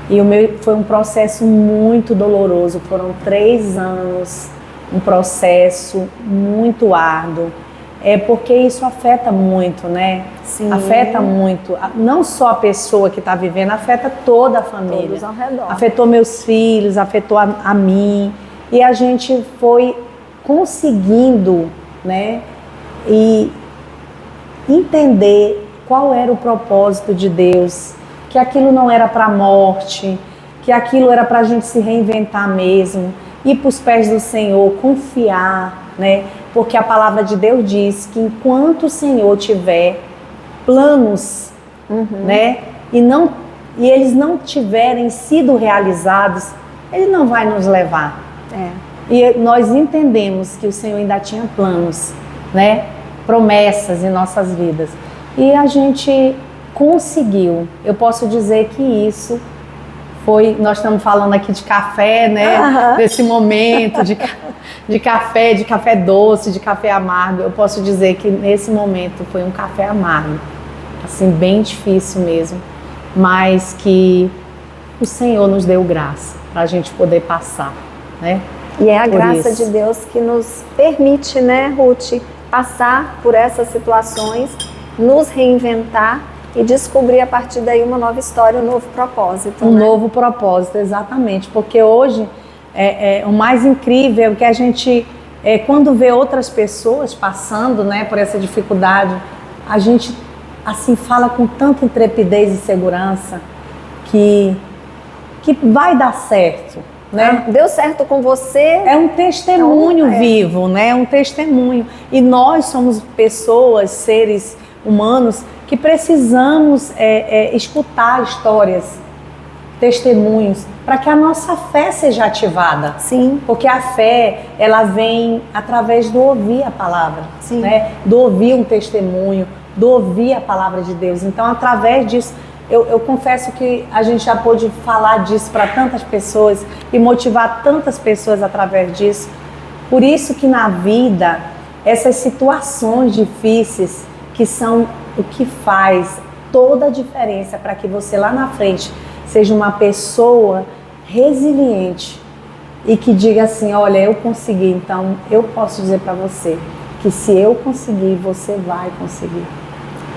E foi um processo muito doloroso. Foram 3 anos, um processo muito árduo. Porque isso afeta muito, né? Sim. Afeta muito, não só a pessoa que está vivendo, afeta toda a família. Todos ao redor. Afetou meus filhos, afetou a mim. E a gente foi conseguindo, né? E entender qual era o propósito de Deus, que aquilo não era para a morte, que aquilo era para a gente se reinventar mesmo, ir para os pés do Senhor, confiar, né? Porque a palavra de Deus diz que enquanto o Senhor tiver planos, né? E eles não tiverem sido realizados, Ele não vai nos levar. E nós entendemos que o Senhor ainda tinha planos, né? Promessas em nossas vidas. E a gente conseguiu. Eu posso dizer que isso foi... Nós estamos falando aqui de café, né? Desse momento de café doce, de café amargo. Eu posso dizer que nesse momento foi um café amargo. Assim, bem difícil mesmo. Mas que o Senhor nos deu graça para a gente poder passar, né? E é a graça de Deus que nos permite, né, Ruth, passar por essas situações, nos reinventar e descobrir a partir daí uma nova história, um novo propósito. Um novo propósito, exatamente. Porque hoje, o mais incrível é que a gente, quando vê outras pessoas passando, né, por essa dificuldade, a gente assim fala com tanta intrepidez e segurança que vai dar certo. Né? Deu certo com você. É um testemunho vivo, né? Um testemunho. E nós somos pessoas, seres humanos, que precisamos escutar histórias, testemunhos, para que a nossa fé seja ativada. Sim. Porque a fé, ela vem através do ouvir a palavra, sim, né? Do ouvir um testemunho, do ouvir a palavra de Deus. Então, através disso, eu confesso que a gente já pôde falar disso para tantas pessoas e motivar tantas pessoas através disso. Por isso que na vida, essas situações difíceis, que são o que faz toda a diferença para que você lá na frente seja uma pessoa resiliente e que diga assim, olha, eu consegui, então eu posso dizer para você que se eu conseguir, você vai conseguir.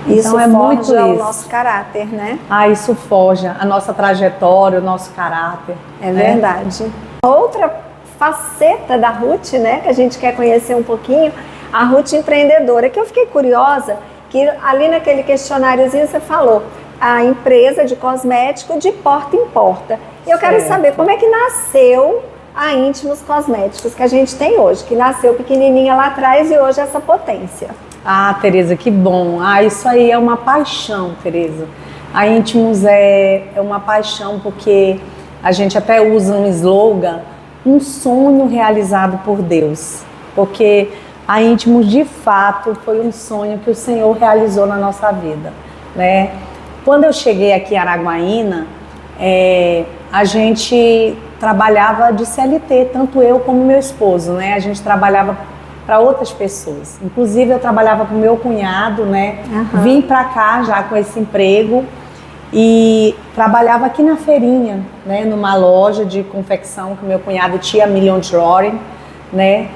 Isso então, forja o nosso caráter, né? Isso forja a nossa trajetória, o nosso caráter. É verdade. Outra faceta da Ruth, né, que a gente quer conhecer um pouquinho, a Ruth empreendedora, que eu fiquei curiosa, que ali naquele questionáriozinho você falou, a empresa de cosmético de porta em porta. E eu quero saber como é que nasceu a Íntimos Cosméticos que a gente tem hoje, que nasceu pequenininha lá atrás e hoje é essa potência. Tereza, que bom. Isso aí é uma paixão, Tereza. A Íntimos é uma paixão, porque a gente até usa um slogan, um sonho realizado por Deus. Porque a Íntimos, de fato, foi um sonho que o Senhor realizou na nossa vida, né? Quando eu cheguei aqui em Araguaína, a gente trabalhava de CLT, tanto eu como meu esposo, né? A gente trabalhava para outras pessoas. Inclusive, eu trabalhava com meu cunhado, né? Vim para cá já com esse emprego e trabalhava aqui na feirinha, né? Numa loja de confecção que meu cunhado tinha, Million Drawing, né?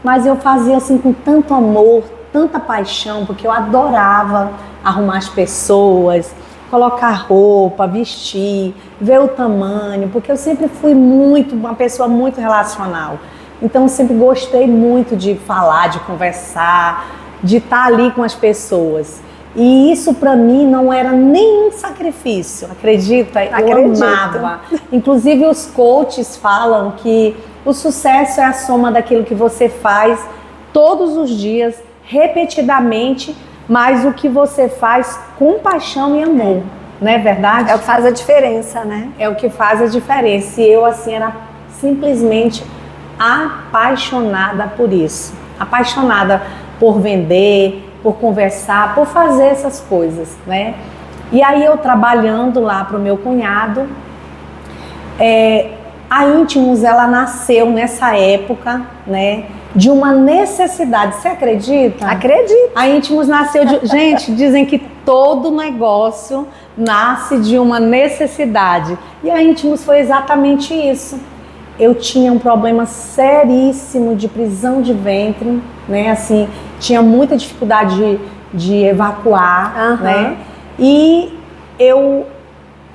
Mas eu fazia assim com tanto amor, tanta paixão, porque eu adorava arrumar as pessoas, colocar roupa, vestir, ver o tamanho, porque eu sempre fui uma pessoa muito relacional. Então eu sempre gostei muito de falar, de conversar, de estar ali com as pessoas. E isso para mim não era nenhum sacrifício, acredita? Eu amava. Inclusive os coaches falam que o sucesso é a soma daquilo que você faz todos os dias, repetidamente, mas o que você faz com paixão e amor, não é verdade? É o que faz a diferença, né? É o que faz a diferença. E eu, assim, era simplesmente apaixonada por isso. Apaixonada por vender, por conversar, por fazer essas coisas, né? E aí eu trabalhando lá para o meu cunhado, a Íntimos, ela nasceu nessa época, né? De uma necessidade, você acredita? Acredito. A Íntimos nasceu de... Gente, dizem que todo negócio nasce de uma necessidade. E a Íntimos foi exatamente isso. Eu tinha um problema seríssimo de prisão de ventre, né? Assim, tinha muita dificuldade de evacuar, né? E eu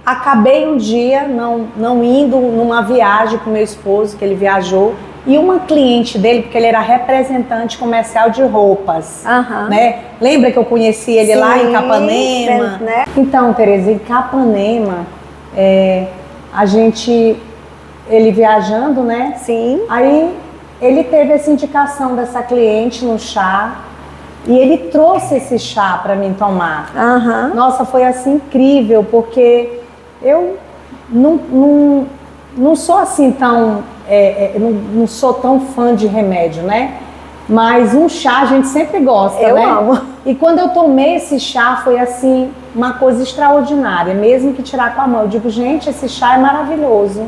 acabei um dia não indo numa viagem com meu esposo, que ele viajou, e uma cliente dele, porque ele era representante comercial de roupas, né? Lembra que eu conheci ele lá em Capanema? Né? Então, Tereza, em Capanema, ele viajando, né? Sim. Aí ele teve essa indicação dessa cliente no chá e ele trouxe esse chá para mim tomar. Nossa, foi assim incrível, porque eu não sou assim tão... não sou tão fã de remédio, né? Mas um chá a gente sempre gosta, né? Eu amo. E quando eu tomei esse chá, foi assim, uma coisa extraordinária, mesmo que tirar com a mão. Eu digo, gente, esse chá é maravilhoso.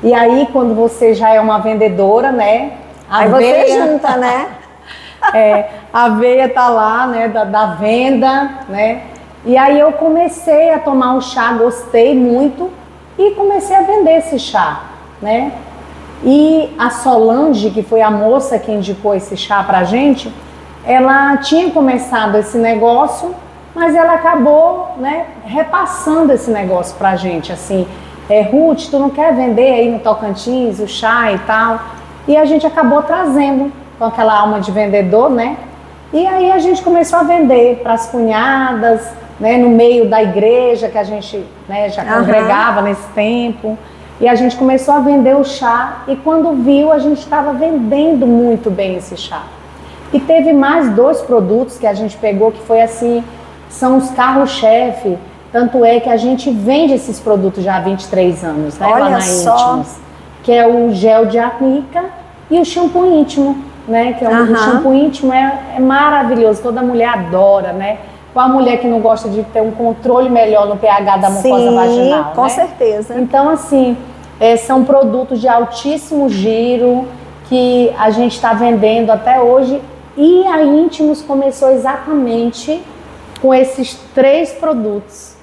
E aí, quando você já é uma vendedora, né? Aí você junta, né? A veia tá lá, né? Da venda, né? E aí eu comecei a tomar o chá, gostei muito e comecei a vender esse chá, né? E a Solange, que foi a moça que indicou esse chá pra gente, ela tinha começado esse negócio, mas ela acabou, né, repassando esse negócio pra gente, assim, Ruth, tu não quer vender aí no Tocantins o chá e tal? E a gente acabou trazendo com aquela alma de vendedor, né? E aí a gente começou a vender para as cunhadas, né, no meio da igreja que a gente, né, já congregava nesse tempo. E a gente começou a vender o chá e quando viu a gente estava vendendo muito bem esse chá. E teve mais 2 produtos que a gente pegou que foi assim, são os carro-chefe. Tanto é que a gente vende esses produtos já há 23 anos, né? Olha lá na Íntimos, que é o gel de arnica e o shampoo íntimo, né? Que é o shampoo íntimo é maravilhoso, toda mulher adora, né? Qual a mulher que não gosta de ter um controle melhor no pH da mucosa vaginal, com né? certeza. Então, assim, são produtos de altíssimo giro que a gente está vendendo até hoje e a Íntimos começou exatamente com esses 3 produtos.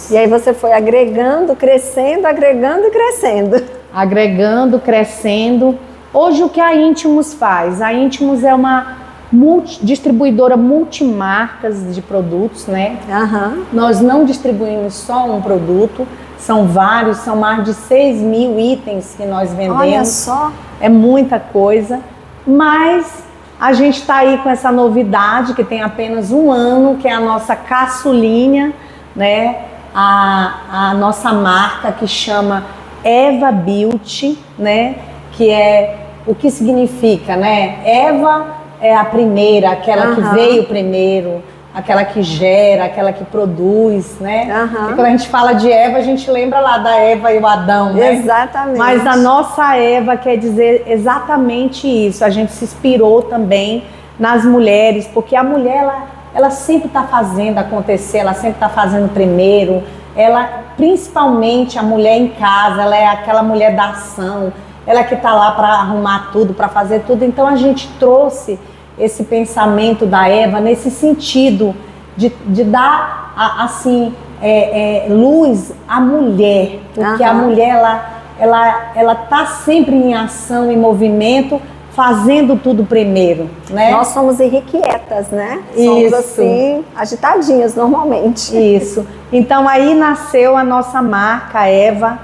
E aí você foi agregando, crescendo, agregando e crescendo. Agregando, crescendo. Hoje o que a Íntimos faz? A Íntimos é uma distribuidora multimarcas de produtos, né? Nós não distribuímos só um produto, são vários, são mais de 6.000 itens que nós vendemos. Olha só! É muita coisa, mas a gente está aí com essa novidade que tem apenas 1 ano, que é a nossa caçulinha, né? A nossa marca que chama Eva Beauty, né? Que é o que significa, né? Eva é a primeira, aquela que veio primeiro. aquela que gera, aquela que produz, né? Aham. E quando a gente fala de Eva, a gente lembra lá da Eva e o Adão, né? Exatamente. Mas a nossa Eva quer dizer exatamente isso. A gente se inspirou também nas mulheres, porque a mulher, ela sempre está fazendo acontecer, ela sempre está fazendo primeiro. Ela, principalmente a mulher em casa, ela é aquela mulher da ação, ela que está lá para arrumar tudo, para fazer tudo. Então a gente trouxe esse pensamento da Eva nesse sentido de dar assim luz à mulher, porque a mulher ela tá sempre em ação, em movimento, fazendo tudo primeiro, né? Nós somos irrequietas, né? Isso. Somos assim, agitadinhas normalmente. Isso. Então aí nasceu a nossa marca Eva,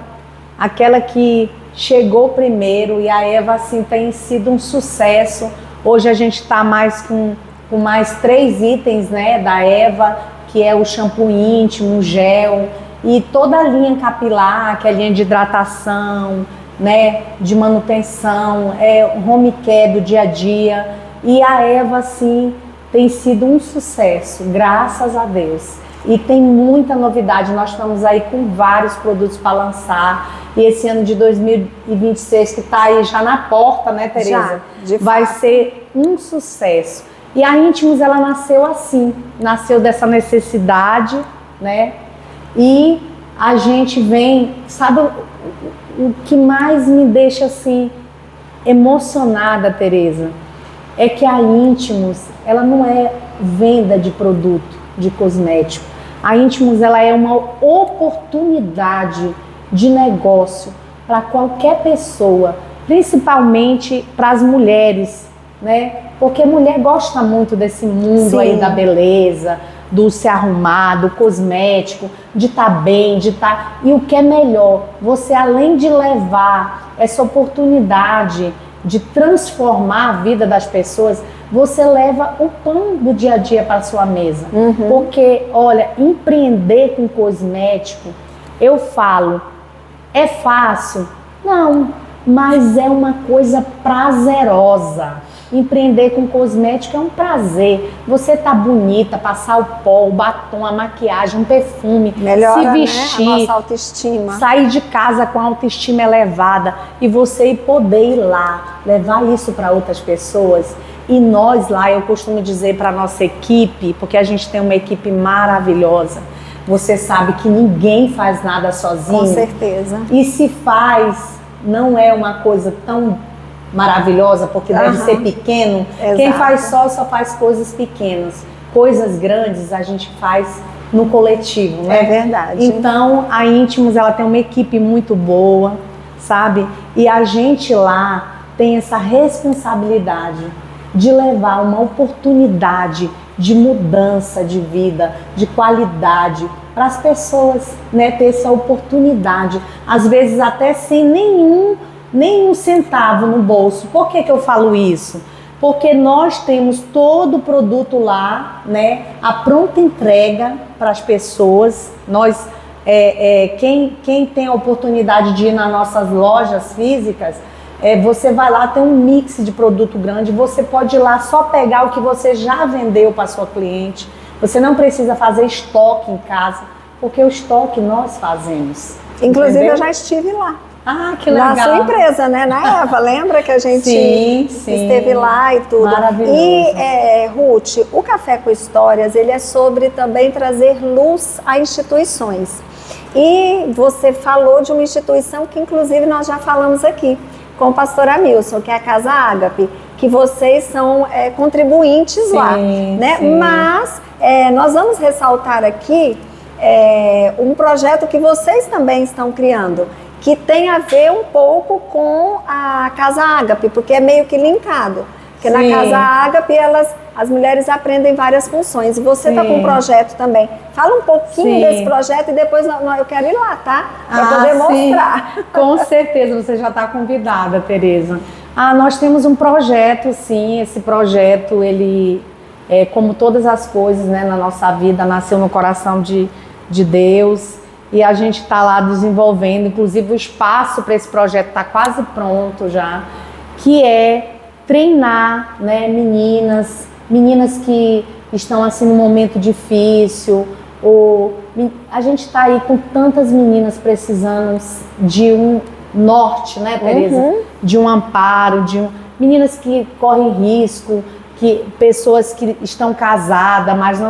aquela que chegou primeiro, e a Eva assim tem sido um sucesso. Hoje a gente está mais com mais 3 itens, né, da Eva, que é o shampoo íntimo, o gel e toda a linha capilar, que é a linha de hidratação, né, de manutenção, o home care do dia a dia. E a Eva, sim, tem sido um sucesso, graças a Deus. E tem muita novidade, nós estamos aí com vários produtos para lançar. E esse ano de 2026, que está aí já na porta, né, Tereza? Vai ser um sucesso. E a Íntimos, ela nasceu assim, nasceu dessa necessidade, né? E a gente vem, sabe o que mais me deixa assim emocionada, Tereza? É que a Íntimos, ela não é venda de produto, de cosmético. A Íntimos, ela é uma oportunidade de negócio para qualquer pessoa, principalmente para as mulheres, né? Porque mulher gosta muito desse mundo aí da beleza, do se arrumar, do cosmético, de estar bem, de estar... E o que é melhor, você além de levar essa oportunidade de transformar a vida das pessoas, você leva o pão do dia a dia para a sua mesa. Porque, olha, empreender com cosmético, eu falo, é fácil? Não, mas é uma coisa prazerosa. Empreender com cosmético é um prazer. Você tá bonita, passar o pó, o batom, a maquiagem, um perfume, melhora, se vestir, né, a nossa autoestima. Sair de casa com a autoestima elevada e você poder ir lá, levar isso para outras pessoas. E nós lá, eu costumo dizer para nossa equipe, porque a gente tem uma equipe maravilhosa. Você sabe que ninguém faz nada sozinho. Com certeza. E se faz, não é uma coisa tão maravilhosa, porque deve ser pequeno. Exato. Quem faz só faz coisas pequenas. Coisas grandes a gente faz no coletivo, né? É verdade. Então, a Íntimos, ela tem uma equipe muito boa, sabe? E a gente lá tem essa responsabilidade de levar uma oportunidade de mudança de vida, de qualidade para as pessoas, né? Ter essa oportunidade, às vezes até sem nenhum centavo no bolso. Por que eu falo isso? Porque nós temos todo o produto lá, né? A pronta entrega para as pessoas. Nós, quem tem a oportunidade de ir nas nossas lojas físicas, você vai lá, tem um mix de produto grande, você pode ir lá só pegar o que você já vendeu para sua cliente. Você não precisa fazer estoque em casa, porque o estoque nós fazemos. Inclusive, entendeu? eu já estive lá. Ah, que legal. Na sua empresa, né? Na Eva, lembra que a gente esteve lá e tudo? Maravilhoso. E, Ruth, o Café com Histórias, ele é sobre também trazer luz a instituições. E você falou de uma instituição que, inclusive, nós já falamos aqui, com o pastor Amilson, que é a Casa Ágape, que vocês são contribuintes lá, né? Sim. Mas nós vamos ressaltar aqui um projeto que vocês também estão criando, que tem a ver um pouco com a Casa Ágape, porque é meio que linkado. Porque na Casa Ágape, as mulheres aprendem várias funções. E você está com um projeto também. Fala um pouquinho desse projeto e depois eu quero ir lá, tá? Para poder mostrar. Com certeza, você já está convidada, Tereza. Nós temos um projeto, sim. Esse projeto, ele, como todas as coisas, né, na nossa vida, nasceu no coração de Deus. E a gente está lá desenvolvendo, inclusive o espaço para esse projeto está quase pronto já, que é treinar, né, meninas que estão assim num momento difícil, ou a gente está aí com tantas meninas precisando de um norte, né, Tereza? De um amparo, meninas que correm risco, pessoas que estão casadas, mas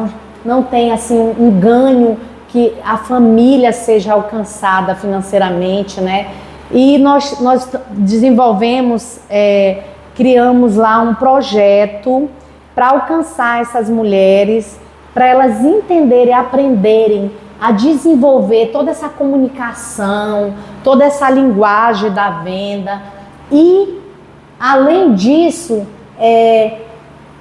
não tem assim um ganho, que a família seja alcançada financeiramente, né? E nós desenvolvemos, criamos lá um projeto para alcançar essas mulheres, para elas entenderem e aprenderem a desenvolver toda essa comunicação, toda essa linguagem da venda e, além disso,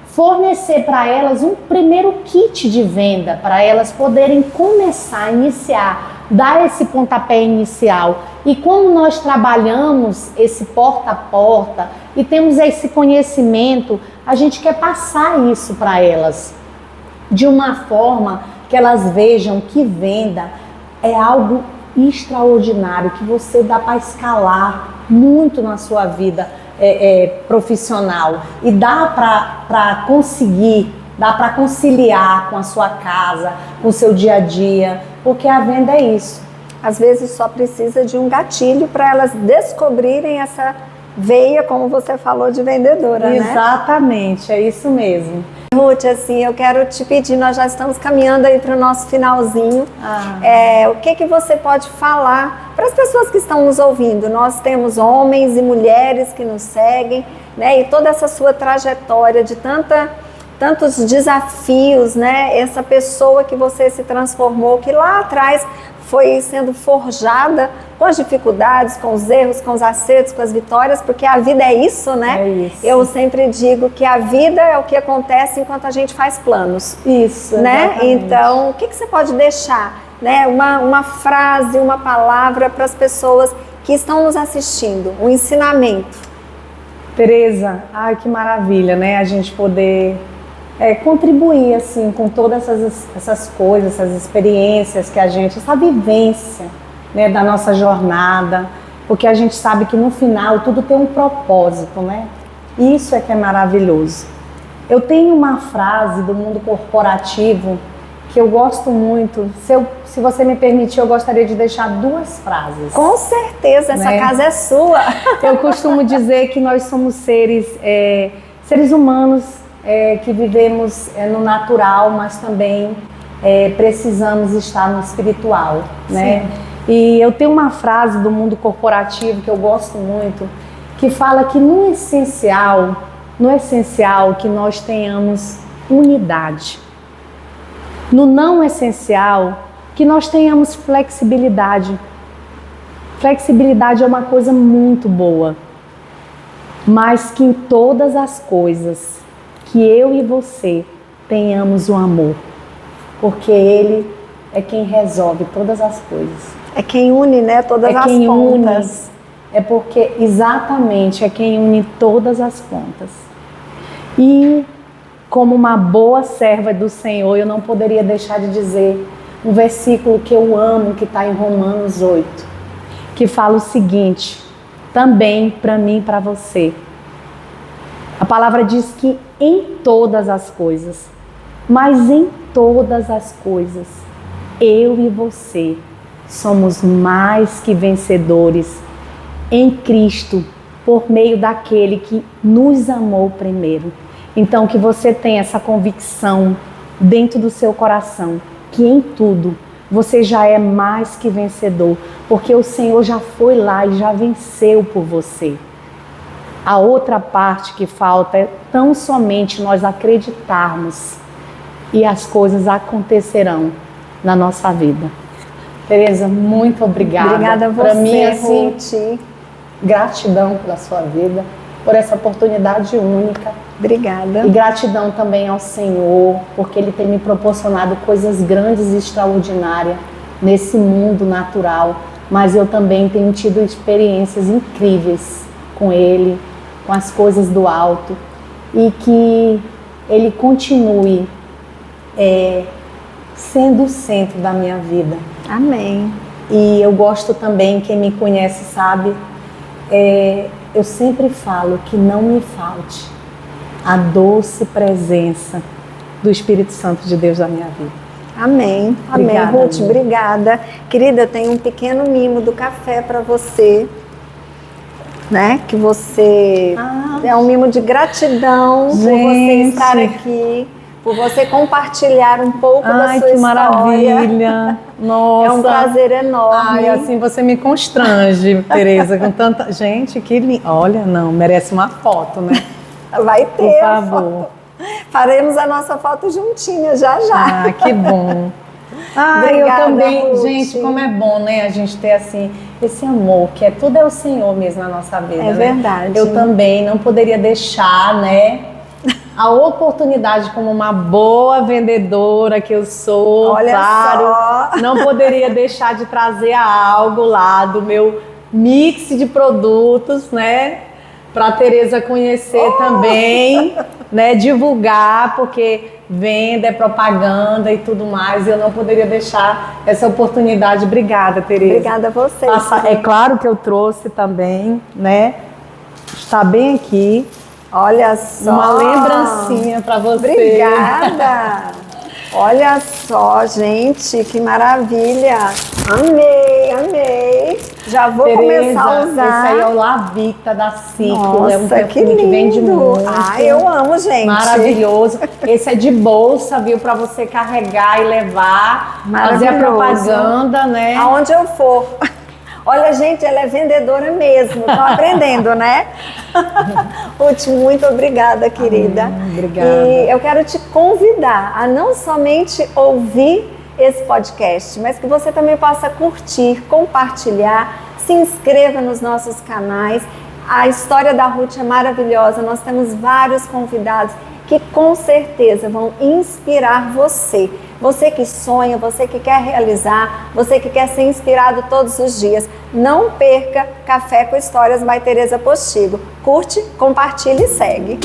fornecer para elas um primeiro kit de venda, para elas poderem começar a iniciar, dar esse pontapé inicial. E como nós trabalhamos esse porta a porta e temos esse conhecimento, a gente quer passar isso para elas de uma forma que elas vejam que venda é algo extraordinário, que você dá para escalar muito na sua vida profissional e dá para conseguir, dá para conciliar com a sua casa, com o seu dia a dia, porque a venda é isso. Às vezes só precisa de um gatilho para elas descobrirem essa veia, como você falou, de vendedora, né? Exatamente, é isso mesmo. Ruth, assim, eu quero te pedir, nós já estamos caminhando aí para o nosso finalzinho. O que você pode falar para as pessoas que estão nos ouvindo? Nós temos homens e mulheres que nos seguem, né? E toda essa sua trajetória de tantos desafios, né? Essa pessoa que você se transformou, que lá atrás foi sendo forjada com as dificuldades, com os erros, com os acertos, com as vitórias, porque a vida é isso, né? É isso. Eu sempre digo que a vida é o que acontece enquanto a gente faz planos. Isso, né? Exatamente. Então, o que você pode deixar, né? Uma frase, uma palavra para as pessoas que estão nos assistindo, um ensinamento. Tereza, ai que maravilha, né? A gente poder contribuir assim com todas essas coisas, essas experiências que a gente, essa vivência, né, da nossa jornada, porque a gente sabe que no final tudo tem um propósito, né? Isso é que é maravilhoso. Eu tenho uma frase do mundo corporativo que eu gosto muito. Se você me permitir, eu gostaria de deixar 2 frases. Com certeza, essa casa é sua. Eu costumo dizer que nós somos seres humanos que vivemos no natural, mas também precisamos estar no espiritual, né? E eu tenho uma frase do mundo corporativo que eu gosto muito, que fala que no essencial que nós tenhamos unidade. No não essencial, que nós tenhamos flexibilidade. Flexibilidade é uma coisa muito boa, mas que em todas as coisas, que eu e você tenhamos o amor, porque Ele é quem resolve todas as coisas. É quem une, né, todas as pontas. É porque exatamente é quem une todas as pontas. E como uma boa serva do Senhor, eu não poderia deixar de dizer um versículo que eu amo, que está em Romanos 8, que fala o seguinte, também para mim e para você. A palavra diz que em todas as coisas, mas em todas as coisas, eu e você somos mais que vencedores em Cristo, por meio daquele que nos amou primeiro. Então, que você tenha essa convicção dentro do seu coração, que em tudo você já é mais que vencedor, porque o Senhor já foi lá e já venceu por você. A outra parte que falta é tão somente nós acreditarmos e as coisas acontecerão na nossa vida. Tereza, muito obrigada. Obrigada a você, pra mim, assim, Ruth. Gratidão pela sua vida, por essa oportunidade única. Obrigada. E gratidão também ao Senhor, porque Ele tem me proporcionado coisas grandes e extraordinárias nesse mundo natural, mas eu também tenho tido experiências incríveis com Ele, com as coisas do alto, e que Ele continue sendo o centro da minha vida. Amém. E eu gosto também, quem me conhece sabe, eu sempre falo que não me falte a doce presença do Espírito Santo de Deus na minha vida. Amém. Obrigada, Amém. Ruth, amiga. obrigada. Querida, eu tenho um pequeno mimo do café para você, né? Que você é um mimo de gratidão por você estar aqui, por você compartilhar um pouco da sua que história. maravilha. Nossa. É um prazer enorme. Ai, assim você me constrange, Tereza, com tanta gente que olha, não, merece uma foto, né? Vai ter. Por favor. Faremos a nossa foto juntinha já. Ah, que bom. Obrigada, eu também, Ruth. gente, como é bom, né? A gente ter assim esse amor, que tudo é o Senhor mesmo na nossa vida. É verdade. Eu também não poderia deixar, né? A oportunidade, como uma boa vendedora que eu sou, Olha claro, só. não poderia deixar de trazer algo lá do meu mix de produtos, né? Para a Tereza conhecer também, né? Divulgar, porque venda é propaganda e tudo mais. E eu não poderia deixar essa oportunidade. Obrigada, Tereza. Obrigada a você. É claro que eu trouxe também, né? Está bem aqui. Olha só. Uma lembrancinha para você. Obrigada. Olha só, gente, que maravilha. Amei. Já vou Tereza, começar a usar. Esse aí é o Lavita da Ciclo. Nossa, é um perfume que vende muito. Eu amo, gente. Maravilhoso. Esse é de bolsa, viu? Para você carregar e levar. Fazer a propaganda, né? Aonde eu for. Olha, gente, ela é vendedora mesmo. Estão aprendendo, né? Ruth, muito obrigada, querida. Obrigada. E eu quero te convidar a não somente ouvir esse podcast, mas que você também possa curtir, compartilhar, se inscreva nos nossos canais. A história da Ruth é maravilhosa. Nós temos vários convidados que com certeza vão inspirar você. Você que sonha, você que quer realizar, você que quer ser inspirado todos os dias. Não perca Café com Histórias by Tereza Postigo. Curte, compartilhe e segue.